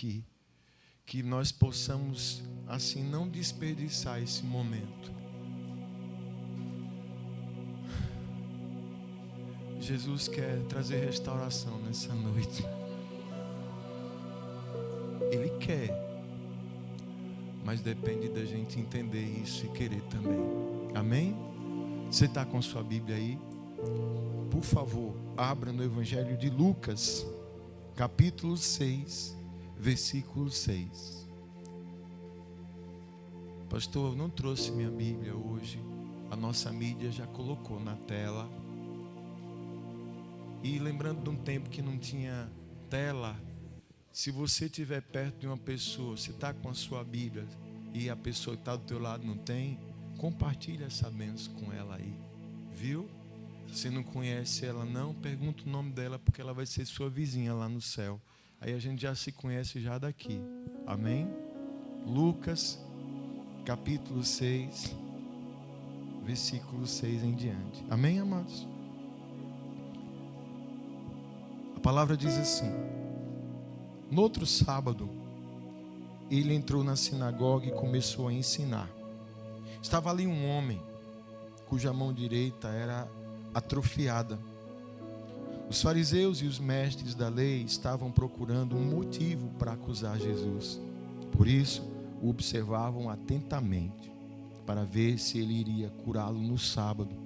aqui, que nós possamos assim não desperdiçar esse momento. Jesus quer trazer restauração nessa noite. Ele quer, mas depende da gente entender isso e querer também. Amém? Você está com sua Bíblia aí? Por favor, abra no Evangelho de Lucas, capítulo 6, versículo 6. Pastor, eu não trouxe minha Bíblia hoje. A nossa mídia já colocou na tela. E lembrando de um tempo que não tinha tela, se você estiver perto de uma pessoa, você está com a sua Bíblia e a pessoa que está do teu lado não tem, compartilha essa bênção com ela aí, viu? Se você não conhece ela não, pergunta o nome dela, porque ela vai ser sua vizinha lá no céu. Aí a gente já se conhece já daqui, amém? Lucas, capítulo 6, versículo 6 em diante, amém, amados? A palavra diz assim: no outro sábado, ele entrou na sinagoga e começou a ensinar. Estava ali um homem, cuja mão direita era atrofiada. Os fariseus e os mestres da lei estavam procurando um motivo para acusar Jesus. Por isso, o observavam atentamente, para ver se ele iria curá-lo no sábado.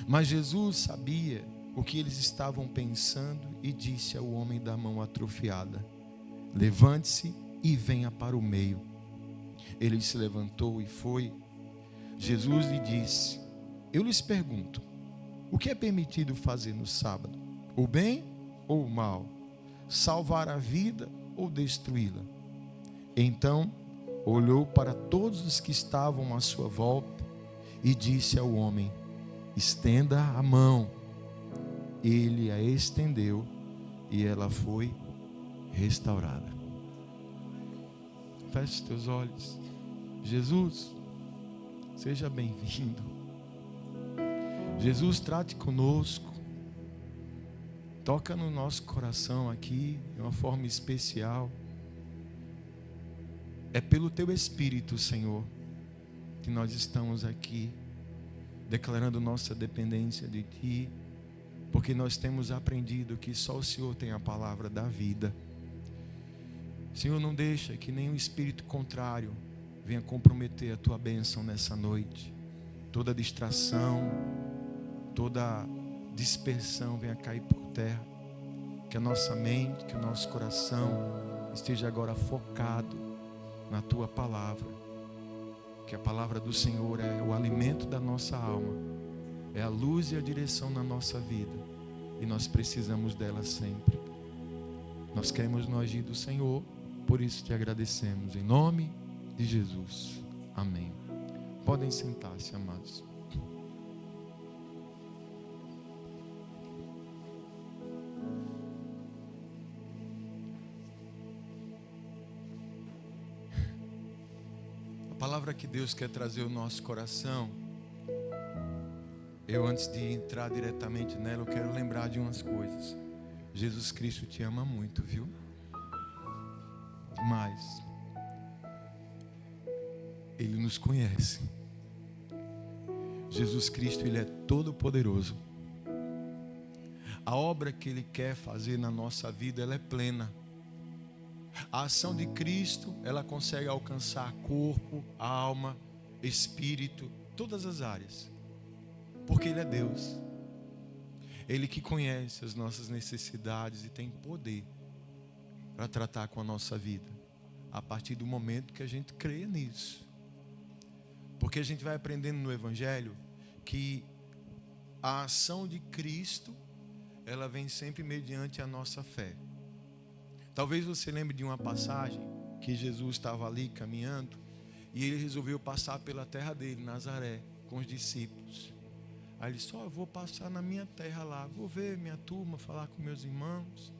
Mas Jesus sabia o que eles estavam pensando e disse ao homem da mão atrofiada: levante-se e venha para o meio. Ele se levantou e foi. Jesus lhe disse: eu lhes pergunto, o que é permitido fazer no sábado? O bem ou o mal? Salvar a vida ou destruí-la? Então olhou para todos os que estavam à sua volta e disse ao homem: estenda a mão. Ele a estendeu e ela foi restaurada. Feche os teus olhos. Jesus, seja bem-vindo. Jesus, trate conosco. Toca no nosso coração aqui de uma forma especial. É pelo teu Espírito, Senhor, que nós estamos aqui declarando nossa dependência de ti, porque nós temos aprendido que só o Senhor tem a palavra da vida. Senhor, não deixa que nenhum espírito contrário venha comprometer a tua bênção nessa noite. Toda distração, toda dispersão venha cair por terra. Que a nossa mente, que o nosso coração esteja agora focado na tua palavra. Que a palavra do Senhor é o alimento da nossa alma, é a luz e a direção na nossa vida, e nós precisamos dela sempre. Nós queremos no agir do Senhor, por isso te agradecemos, em nome de Jesus, amém. Podem sentar-se, amados. A palavra que Deus quer trazer ao nosso coração, eu antes de entrar diretamente nela, eu quero lembrar de umas coisas. Jesus Cristo te ama muito, viu? Demais. Ele nos conhece. Jesus Cristo, Ele é todo poderoso. A obra que Ele quer fazer na nossa vida, ela é plena. A ação de Cristo, ela consegue alcançar corpo, alma, espírito, todas as áreas. Porque Ele é Deus. Ele que conhece as nossas necessidades e tem poder para tratar com a nossa vida, a partir do momento que a gente crê nisso. Porque a gente vai aprendendo no Evangelho que a ação de Cristo, ela vem sempre mediante a nossa fé. Talvez você lembre de uma passagem que Jesus estava ali caminhando e Ele resolveu passar pela terra dele, Nazaré, com os discípulos. Aí ele disse: vou passar na minha terra lá, vou ver minha turma, falar com meus irmãos.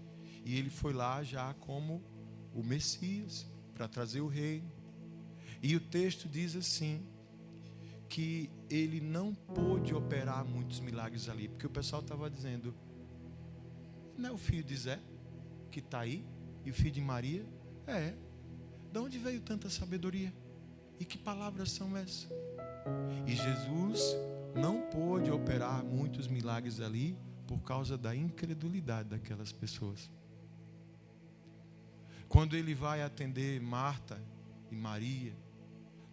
E ele foi lá já como o Messias, para trazer o reino. E o texto diz assim, que ele não pôde operar muitos milagres ali, porque o pessoal estava dizendo: não é o filho de Zé que está aí? E o filho de Maria? De onde veio tanta sabedoria? E que palavras são essas? E Jesus não pôde operar muitos milagres ali por causa da incredulidade daquelas pessoas. Quando ele vai atender Marta e Maria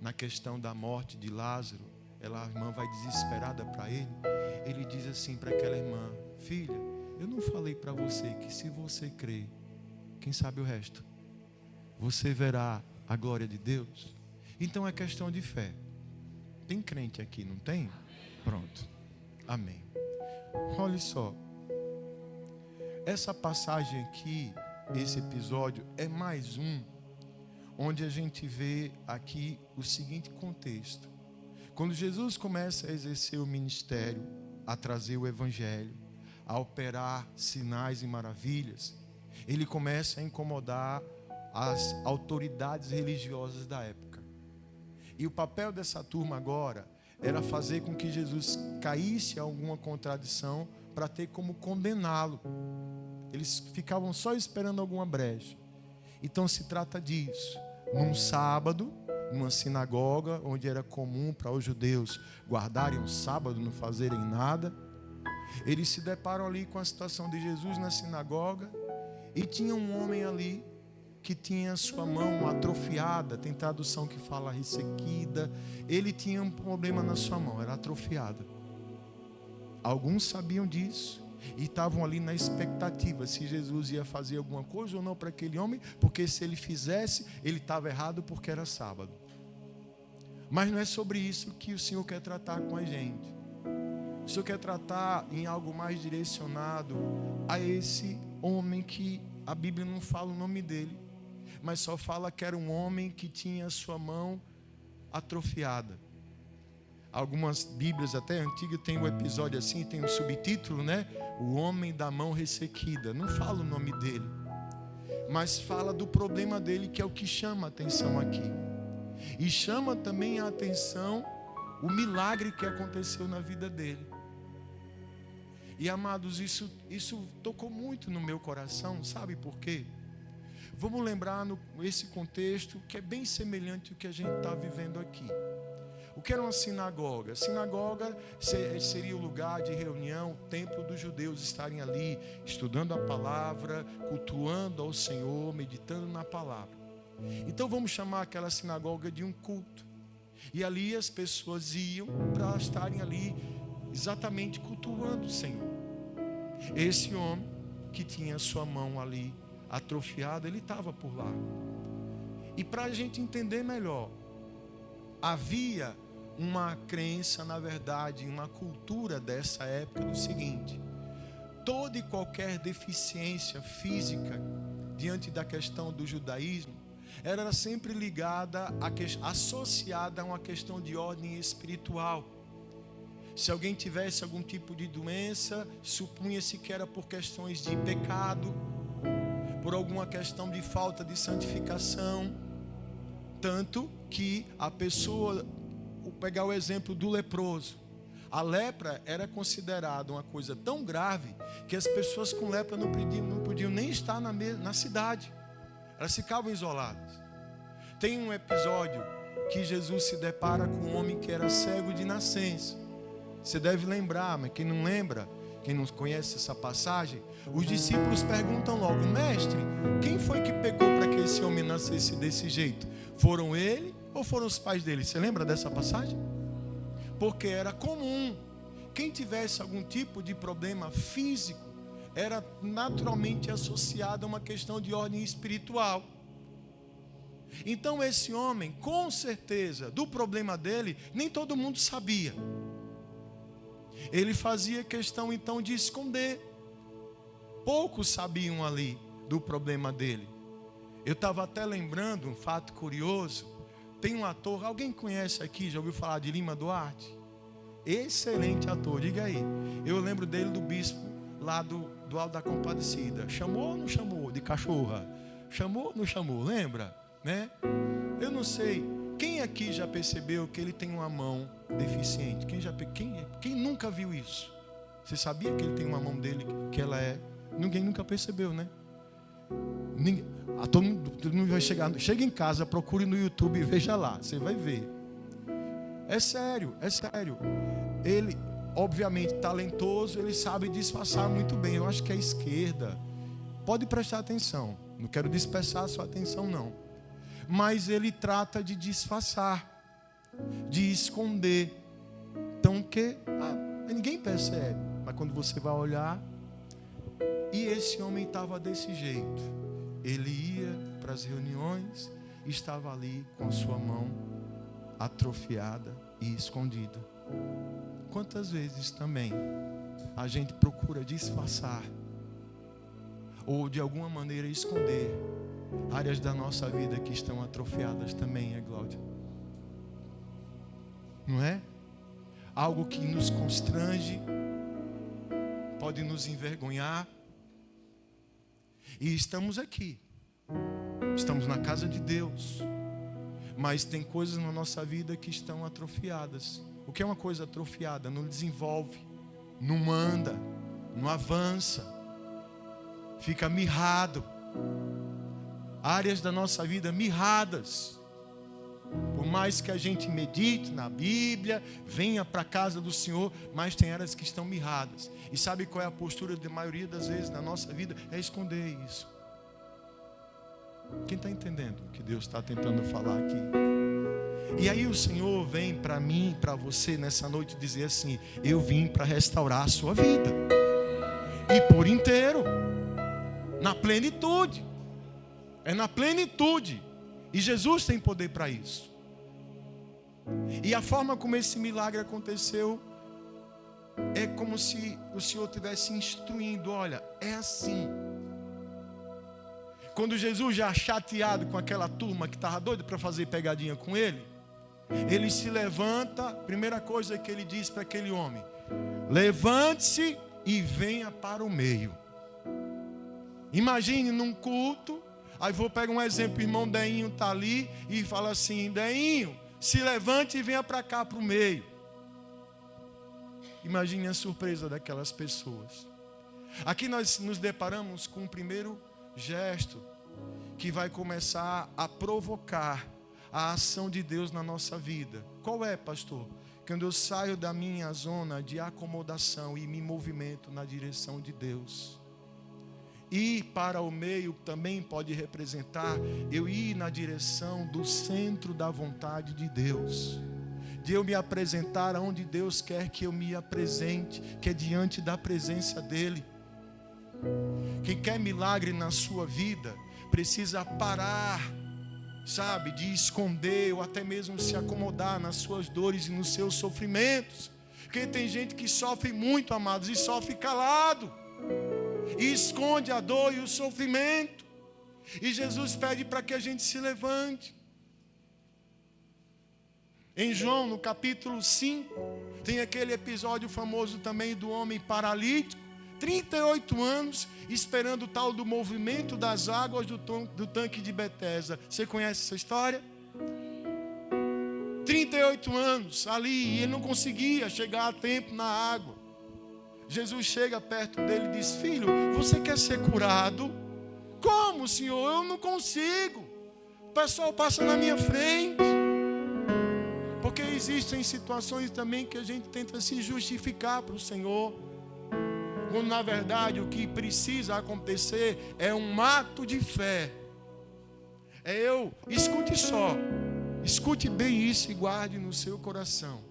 na questão da morte de Lázaro, a irmã vai desesperada para ele. Ele diz assim para aquela irmã: filha, eu não falei para você que se você crer, quem sabe o resto, você verá a glória de Deus? Então é questão de fé. Tem crente aqui, não tem? Pronto. Amém. Olha só. Essa passagem aqui, esse episódio, é mais um onde a gente vê aqui o seguinte contexto. Quando Jesus começa a exercer o ministério, a trazer o evangelho, a operar sinais e maravilhas, ele começa a incomodar as autoridades religiosas da época. E o papel dessa turma agora era fazer com que Jesus caísse em alguma contradição para ter como condená-lo. Eles ficavam só esperando alguma brecha. Então se trata disso. Num sábado, numa sinagoga, onde era comum para os judeus guardarem o sábado, não fazerem nada, eles se deparam ali com a situação de Jesus na sinagoga, e tinha um homem ali que tinha sua mão atrofiada. Tem tradução que fala ressequida. Ele tinha um problema na sua mão, era atrofiada. Alguns sabiam disso e estavam ali na expectativa se Jesus ia fazer alguma coisa ou não para aquele homem, porque se ele fizesse, ele estava errado porque era sábado. Mas não é sobre isso que o Senhor quer tratar com a gente. O Senhor quer tratar em algo mais direcionado a esse homem que a Bíblia não fala o nome dele, mas só fala que era um homem que tinha a sua mão atrofiada. Algumas Bíblias até antigas tem um episódio assim, tem um subtítulo, né? O homem da mão ressequida. Não fala o nome dele, mas fala do problema dele, que é o que chama a atenção aqui. E chama também a atenção o milagre que aconteceu na vida dele. E amados, isso tocou muito no meu coração, sabe por quê? Vamos lembrar esse contexto que é bem semelhante ao que a gente está vivendo aqui. O que era uma sinagoga? Sinagoga seria o lugar de reunião, o templo dos judeus estarem ali, estudando a palavra, cultuando ao Senhor, meditando na palavra. Então vamos chamar aquela sinagoga de um culto. E ali as pessoas iam para estarem ali exatamente cultuando o Senhor. Esse homem que tinha sua mão ali atrofiada, ele estava por lá. E para a gente entender melhor, havia uma crença, na verdade, uma cultura dessa época do seguinte: toda e qualquer deficiência física diante da questão do judaísmo era sempre ligada, associada a uma questão de ordem espiritual. Se alguém tivesse algum tipo de doença, supunha-se que era por questões de pecado, por alguma questão de falta de santificação. Tanto que a pessoa, vou pegar o exemplo do leproso, a lepra era considerada uma coisa tão grave que as pessoas com lepra não podiam nem estar na cidade, elas ficavam isoladas. Tem um episódio que Jesus se depara com um homem que era cego de nascença. Você deve lembrar, mas quem não lembra, quem não conhece essa passagem, os discípulos perguntam logo: mestre, quem foi que pegou para que esse homem nascesse desse jeito? Foram ele ou foram os pais dele? Você lembra dessa passagem? Porque era comum, quem tivesse algum tipo de problema físico era naturalmente associado a uma questão de ordem espiritual. Então esse homem, com certeza, do problema dele, nem todo mundo sabia. Ele fazia questão então de esconder. Poucos sabiam ali do problema dele. Eu estava até lembrando um fato curioso. Tem um ator, alguém conhece aqui, já ouviu falar de Lima Duarte? Excelente ator, diga aí. Eu lembro dele do bispo lá do Alto da Compadecida. Chamou ou não chamou de cachorra? Chamou ou não chamou? Lembra? Né? Eu não sei. Quem aqui já percebeu que ele tem uma mão deficiente? Quem nunca viu isso? Você sabia que ele tem uma mão dele que ela é? Ninguém nunca percebeu, né? Todo mundo vai chegar. Chega em casa, procure no YouTube e veja lá. Você vai ver. É sério, é sério. Ele, obviamente, talentoso, ele sabe disfarçar muito bem. Eu acho que a esquerda. Pode prestar atenção. Não quero dispersar a sua atenção, não. Mas ele trata de disfarçar, de esconder. Então que ninguém percebe. Mas quando você vai olhar, e esse homem estava desse jeito. Ele ia para as reuniões e estava ali com a sua mão atrofiada e escondida. Quantas vezes também a gente procura disfarçar ou de alguma maneira esconder áreas da nossa vida que estão atrofiadas também, Glória? Não é? Algo que nos constrange, pode nos envergonhar. E estamos aqui, estamos na casa de Deus, mas tem coisas na nossa vida que estão atrofiadas. O que é uma coisa atrofiada? Não desenvolve, não anda, não avança, fica mirrado. Áreas da nossa vida mirradas. Por mais que a gente medite na Bíblia, venha para a casa do Senhor, mas tem áreas que estão mirradas. E sabe qual é a postura da maioria das vezes na nossa vida? É esconder isso. Quem está entendendo o que Deus está tentando falar aqui? E aí o Senhor vem para mim, para você nessa noite dizer assim: eu vim para restaurar a sua vida. E por inteiro. Na plenitude. É na plenitude. E Jesus tem poder para isso. E a forma como esse milagre aconteceu é como se o Senhor estivesse instruindo: olha, é assim. Quando Jesus, já chateado com aquela turma que estava doida para fazer pegadinha com ele, ele se levanta. A primeira coisa que ele diz para aquele homem: levante-se e venha para o meio. Imagine num culto. Aí vou pegar um exemplo, o irmão Deinho está ali e fala assim: Deinho, se levante e venha para cá, para o meio. Imagine a surpresa daquelas pessoas. Aqui nós nos deparamos com o primeiro gesto que vai começar a provocar a ação de Deus na nossa vida. Qual é, pastor? Quando eu saio da minha zona de acomodação e me movimento na direção de Deus. Ir para o meio também pode representar eu ir na direção do centro da vontade de Deus. De eu me apresentar aonde Deus quer que eu me apresente, que é diante da presença dEle. Quem quer milagre na sua vida precisa parar, sabe, de esconder ou até mesmo se acomodar nas suas dores e nos seus sofrimentos. Porque tem gente que sofre muito, amados, e sofre calado. E esconde a dor e o sofrimento. E Jesus pede para que a gente se levante. Em João, no capítulo 5, tem aquele episódio famoso também do homem paralítico, 38 anos, esperando o tal do movimento das águas do tanque de Betesda. Você conhece essa história? 38 anos ali, e ele não conseguia chegar a tempo na água. Jesus chega perto dele e diz: filho, você quer ser curado? Como, Senhor? Eu não consigo. O pessoal passa na minha frente. Porque existem situações também que a gente tenta se justificar para o Senhor, quando na verdade o que precisa acontecer é um ato de fé. Escute só, escute bem isso e guarde no seu coração.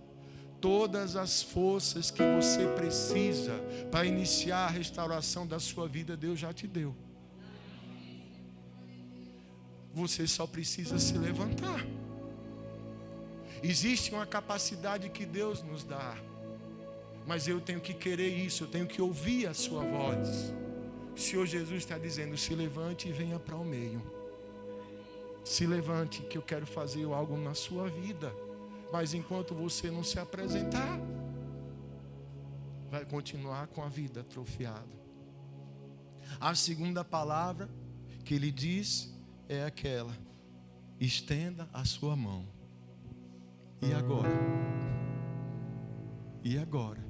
Todas as forças que você precisa para iniciar a restauração da sua vida, Deus já te deu. Você só precisa se levantar. Existe uma capacidade que Deus nos dá, mas eu tenho que querer isso, eu tenho que ouvir a sua voz. O Senhor Jesus está dizendo: se levante e venha para o meio. Se levante, que eu quero fazer algo na sua vida. Mas enquanto você não se apresentar, vai continuar com a vida atrofiada. A segunda palavra que ele diz é aquela: estenda a sua mão. E agora? E agora?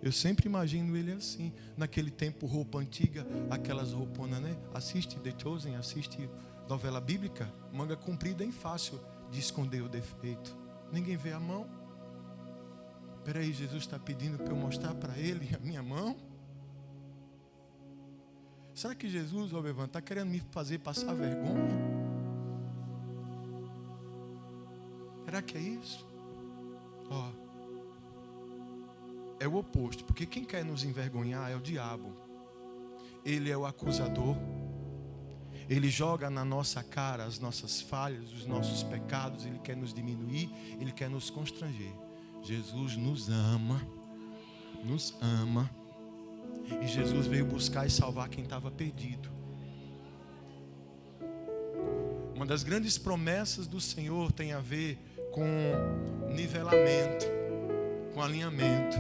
Eu sempre imagino ele assim, naquele tempo, roupa antiga, aquelas rouponas, né? Assiste The Chosen, assiste novela bíblica, manga comprida é fácil de esconder o defeito. Ninguém vê a mão. Peraí, Jesus está pedindo para eu mostrar para ele a minha mão? Será que Jesus, ó Evan, está querendo me fazer passar vergonha? Será que é isso? Ó, é o oposto, porque quem quer nos envergonhar é o diabo. Ele é o acusador. Ele joga na nossa cara as nossas falhas, os nossos pecados. Ele quer nos diminuir, ele quer nos constranger. Jesus nos ama. E Jesus veio buscar e salvar quem estava perdido. Uma das grandes promessas do Senhor tem a ver com nivelamento, com alinhamento.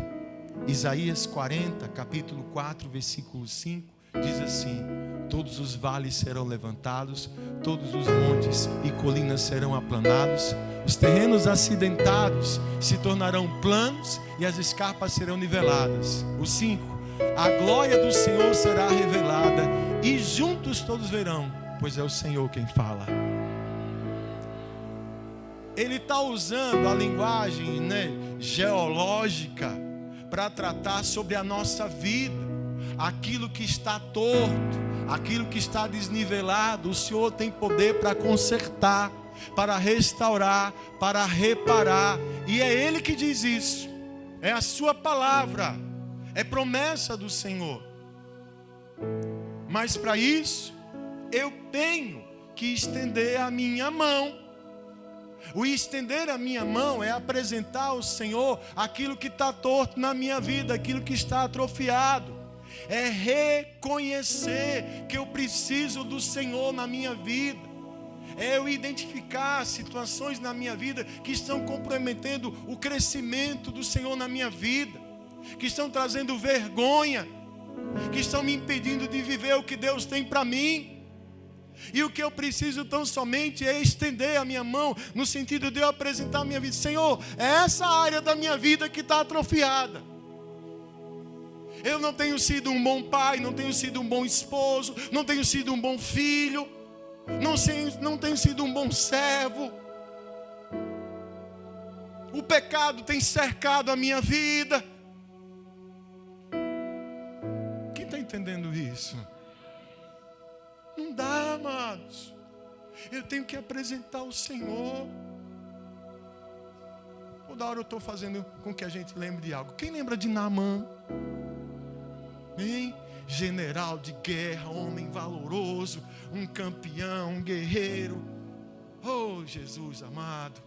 Isaías 40, capítulo 4, versículo 5, diz assim: todos os vales serão levantados, todos os montes e colinas serão aplanados, os terrenos acidentados se tornarão planos e as escarpas serão niveladas. O 5, a glória do Senhor será revelada e juntos todos verão, pois é o Senhor quem fala. Ele está usando a linguagem, geológica para tratar sobre a nossa vida. Aquilo que está torto, aquilo que está desnivelado, o Senhor tem poder para consertar, para restaurar, para reparar. E é Ele que diz isso. É a sua palavra. É promessa do Senhor. Mas para isso, eu tenho que estender a minha mão. O estender a minha mão é apresentar ao Senhor aquilo que está torto na minha vida, aquilo que está atrofiado. É reconhecer que eu preciso do Senhor na minha vida. É eu identificar situações na minha vida que estão comprometendo o crescimento do Senhor na minha vida, que estão trazendo vergonha, que estão me impedindo de viver o que Deus tem para mim. E o que eu preciso tão somente é estender a minha mão, no sentido de eu apresentar a minha vida. Senhor, é essa área da minha vida que está atrofiada. Eu não tenho sido um bom pai, não tenho sido um bom esposo, não tenho sido um bom filho, não tenho sido um bom servo. O pecado tem cercado a minha vida. Quem está entendendo isso? Não dá, amados. Eu tenho que apresentar o Senhor. Toda hora eu estou fazendo com que a gente lembre de algo. Quem lembra de Naamã? Hein? General de guerra, homem valoroso, um campeão, um guerreiro. Oh, Jesus amado.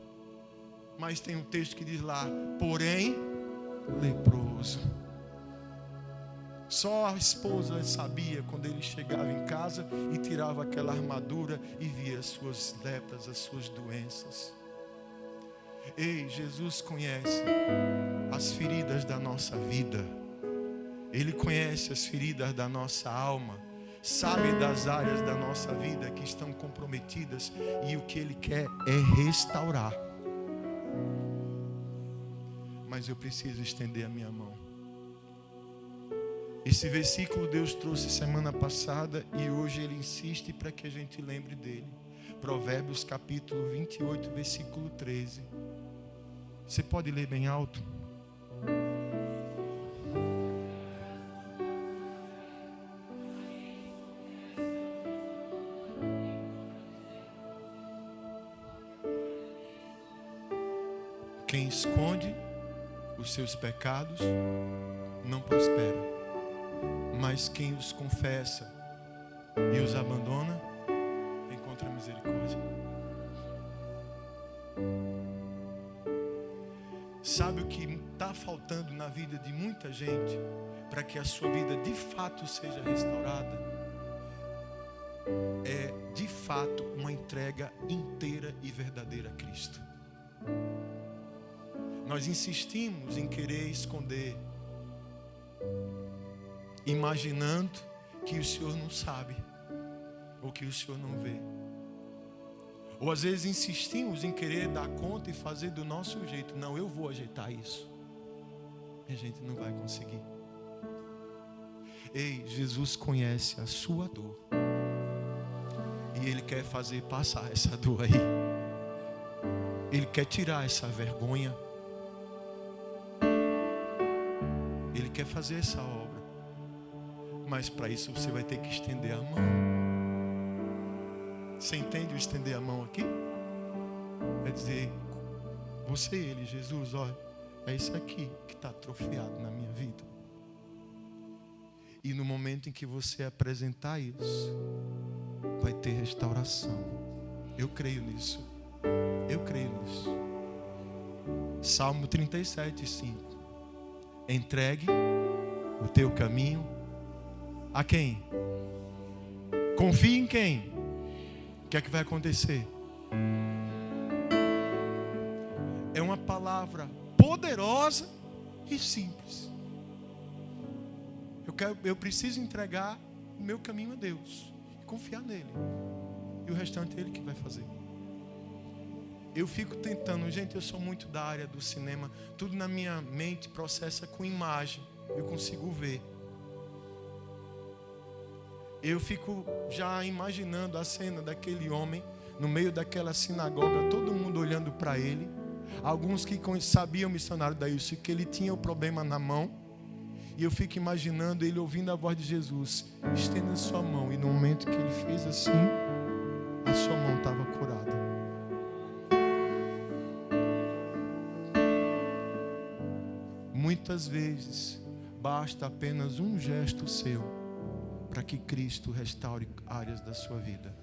Mas tem um texto que diz lá: porém, leproso. Só a esposa sabia quando ele chegava em casa e tirava aquela armadura e via as suas lepras, as suas doenças. Ei, Jesus conhece as feridas da nossa vida. Ele conhece as feridas da nossa alma. Sabe das áreas da nossa vida que estão comprometidas. E o que Ele quer é restaurar. Mas eu preciso estender a minha mão. Esse versículo Deus trouxe semana passada e hoje Ele insiste para que a gente lembre dele. Provérbios capítulo 28, versículo 13. Você pode ler bem alto? Quem esconde os seus pecados não prospera, mas quem os confessa e os abandona encontra misericórdia. Sabe o que está faltando na vida de muita gente para que a sua vida de fato seja restaurada? É de fato uma entrega inteira e verdadeira a Cristo. Nós insistimos em querer esconder, imaginando que o Senhor não sabe, ou que o Senhor não vê. Ou às vezes insistimos em querer dar conta e fazer do nosso jeito. Não, eu vou ajeitar isso. a gente não vai conseguir. Ei, Jesus conhece a sua dor. E Ele quer fazer passar essa dor aí. Ele quer tirar essa vergonha. Ele quer fazer essa obra. Mas para isso você vai ter que estender a mão. Você entende o estender a mão aqui? É dizer, você e Ele, Jesus, olha, é isso aqui que está atrofiado na minha vida. E no momento em que você apresentar isso, vai ter restauração. Eu creio nisso. Eu creio nisso. Salmo 37:5. Entregue o teu caminho a quem? Confie em quem? O que é que vai acontecer? É uma palavra poderosa e simples. Eu preciso entregar o meu caminho a Deus e confiar nele. E o restante é Ele que vai fazer. Eu fico tentando, gente, eu sou muito da área do cinema, tudo na minha mente processa com imagem, eu consigo ver. Eu fico já imaginando a cena daquele homem no meio daquela sinagoga, todo mundo olhando para ele. Alguns que sabiam, missionário Daílson, que ele tinha o problema na mão. E eu fico imaginando ele ouvindo a voz de Jesus, estenda a sua mão. E no momento que ele fez assim, a sua mão estava curada. Muitas vezes, basta apenas um gesto seu para que Cristo restaure áreas da sua vida.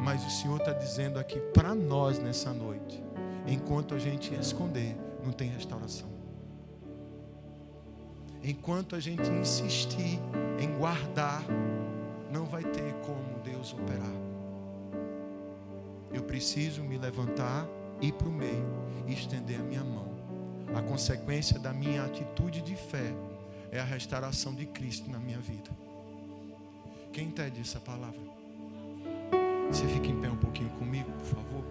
Mas o Senhor está dizendo aqui para nós nessa noite, enquanto a gente esconder, não tem restauração. Enquanto a gente insistir em guardar, não vai ter como Deus operar. Eu preciso me levantar, ir para o meio e estender a minha mão. A consequência da minha atitude de fé é a restauração de Cristo na minha vida. Quem entende essa palavra? Você fica em pé um pouquinho comigo, por favor?